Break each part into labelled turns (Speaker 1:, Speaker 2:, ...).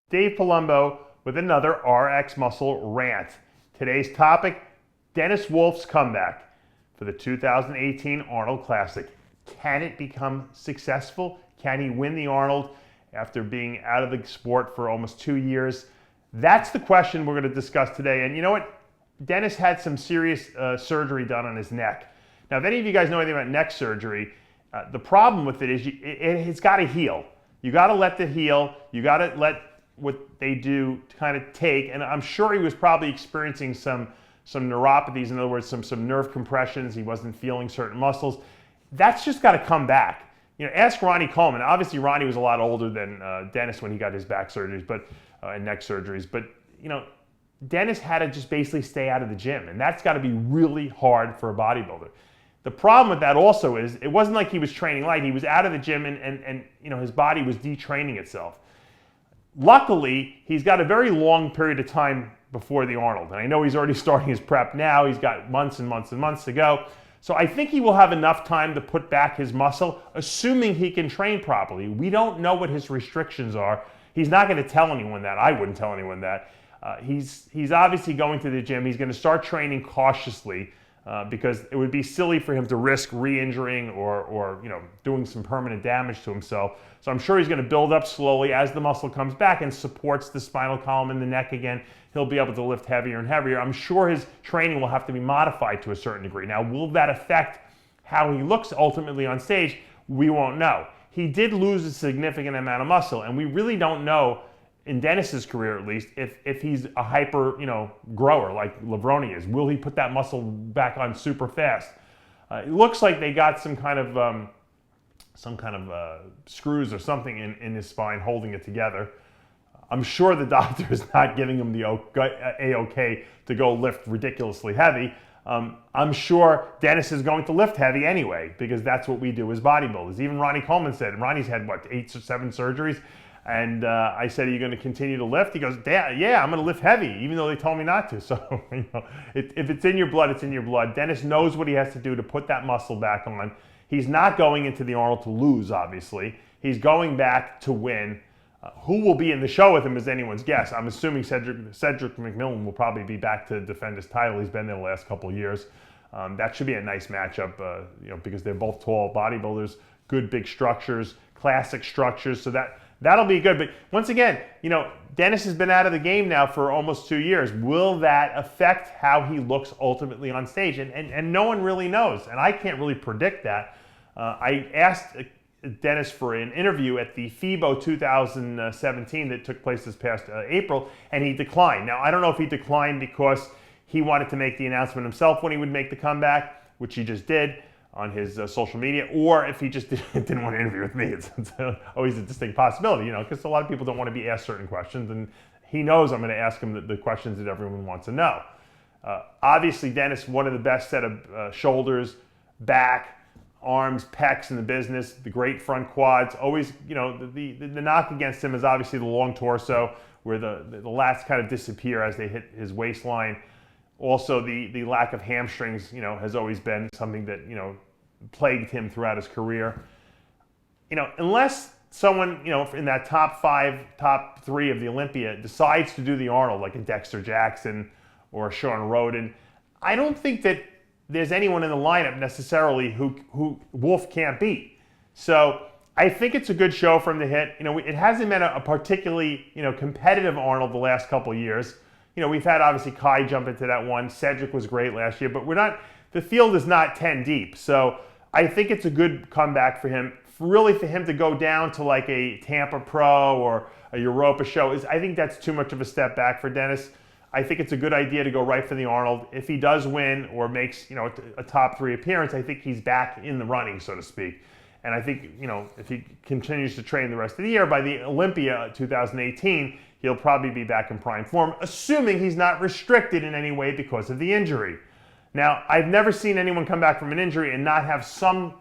Speaker 1: Dave Palumbo with another RxMuscle rant. Today's topic, Dennis Wolf's comeback for the 2018 Arnold Classic. Can it become successful? Can he win the Arnold after being out of the sport for almost 2 years? That's the question we're going to discuss today. And you know what? Dennis had some serious surgery done on his neck. Now, if any of you guys know anything about neck surgery, the problem with it is it's got to heal. You got to let it heal. You got to let what they do to kind of take. And I'm sure he was probably experiencing some neuropathies, in other words, some nerve compressions. He wasn't feeling certain muscles. That's just got to come back. You know, ask Ronnie Coleman. Obviously, Ronnie was a lot older than Dennis when he got his back surgeries, and neck surgeries. But you know, Dennis had to just basically stay out of the gym, and that's got to be really hard for a bodybuilder. The problem with that also is it wasn't like he was training light. He was out of the gym, and you know, his body was detraining itself. Luckily, he's got a very long period of time before the Arnold, and I know he's already starting his prep now. He's got months and months and months to go. So I think he will have enough time to put back his muscle, assuming he can train properly. We don't know what his restrictions are. He's not going to tell anyone that. I wouldn't tell anyone that. He's obviously going to the gym. He's going to start training cautiously because it would be silly for him to risk re-injuring or you know, doing some permanent damage to himself. So I'm sure he's going to build up slowly as the muscle comes back and supports the spinal column and the neck again. He'll be able to lift heavier and heavier. I'm sure his training will have to be modified to a certain degree. Now, will that affect how he looks ultimately on stage? We won't know. He did lose a significant amount of muscle, and we really don't know, in Dennis's career at least, if he's a hyper, you know, grower like Levrone is. Will he put that muscle back on super fast? It looks like they got some kind of screws or something in his spine holding it together. I'm sure the doctor is not giving him the A-OK to go lift ridiculously heavy. I'm sure Dennis is going to lift heavy anyway, because that's what we do as bodybuilders. Even Ronnie Coleman said, Ronnie's had, what, 8 or 7 surgeries? And I said, are you going to continue to lift? He goes, yeah, I'm going to lift heavy, even though they told me not to. So, you know, if it's in your blood, it's in your blood. Dennis knows what he has to do to put that muscle back on. He's not going into the Arnold to lose, obviously. He's going back to win. Who will be in the show with him is anyone's guess. I'm assuming Cedric McMillan will probably be back to defend his title. He's been there the last couple of years. That should be a nice matchup, you know, because they're both tall bodybuilders, good big structures, classic structures. So that'll be good. But once again, you know, Dennis has been out of the game now for almost 2 years. Will that affect how he looks ultimately on stage? And no one really knows, and I can't really predict that. I asked Dennis for an interview at the FIBO 2017 that took place this past April, and he declined. Now, I don't know if he declined because he wanted to make the announcement himself when he would make the comeback, which he just did on his social media, or if he just didn't want to interview with me. It's always a distinct possibility, you know, because a lot of people don't want to be asked certain questions, and he knows I'm going to ask him the questions that everyone wants to know. Obviously, Dennis, one of the best set of shoulders, back, arms, pecs in the business, the great front quads. Always, you know, the knock against him is obviously the long torso, where the lats kind of disappear as they hit his waistline. Also, the lack of hamstrings, you know, has always been something that, you know, plagued him throughout his career. You know, unless someone, you know, in that top 5, top 3 of the Olympia decides to do the Arnold, like a Dexter Jackson or a Sean Roden, I don't think that there's anyone in the lineup necessarily who Wolf can't beat. So I think it's a good show for him to hit. You know, it hasn't been a particularly, you know, competitive Arnold the last couple of years. You know, we've had obviously Kai jump into that one. Cedric was great last year, but the field is not 10 deep. So I think it's a good comeback for him. Really, for him to go down to like a Tampa Pro or a Europa show, I think that's too much of a step back for Dennis. I think it's a good idea to go right for the Arnold. If he does win or makes, you know, a top 3 appearance, I think he's back in the running, so to speak. And I think, you know, if he continues to train the rest of the year, by the Olympia 2018, he'll probably be back in prime form, assuming he's not restricted in any way because of the injury. Now, I've never seen anyone come back from an injury and not have some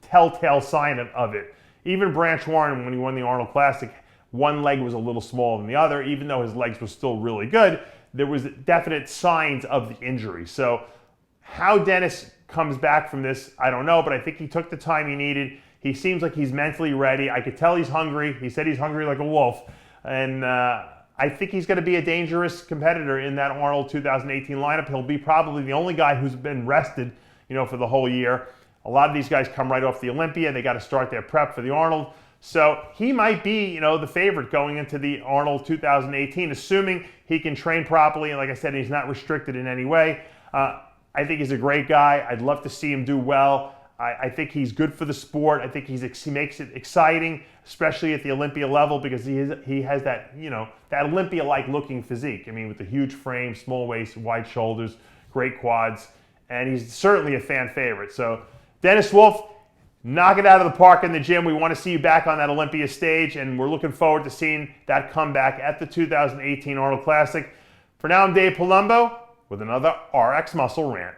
Speaker 1: telltale sign of it. Even Branch Warren, when he won the Arnold Classic, one leg was a little smaller than the other. Even though his legs were still really good, there was definite signs of the injury. So how Dennis comes back from this, I don't know, but I think he took the time he needed. He seems like he's mentally ready. I could tell he's hungry. He said he's hungry like a wolf. And I think he's going to be a dangerous competitor in that Arnold 2018 lineup. He'll be probably the only guy who's been rested, for the whole year. A lot of these guys come right off the Olympia. They got to start their prep for the Arnold. So he might be, the favorite going into the Arnold 2018, assuming he can train properly. And like I said, he's not restricted in any way. I think he's a great guy. I'd love to see him do well. I think he's good for the sport. I think he makes it exciting, especially at the Olympia level, because he has that, that Olympia-like looking physique. I mean, with the huge frame, small waist, wide shoulders, great quads, and he's certainly a fan favorite. So Dennis Wolf, knock it out of the park in the gym. We want to see you back on that Olympia stage, and we're looking forward to seeing that comeback at the 2018 Arnold Classic. For now, I'm Dave Palumbo with another RxMuscle rant.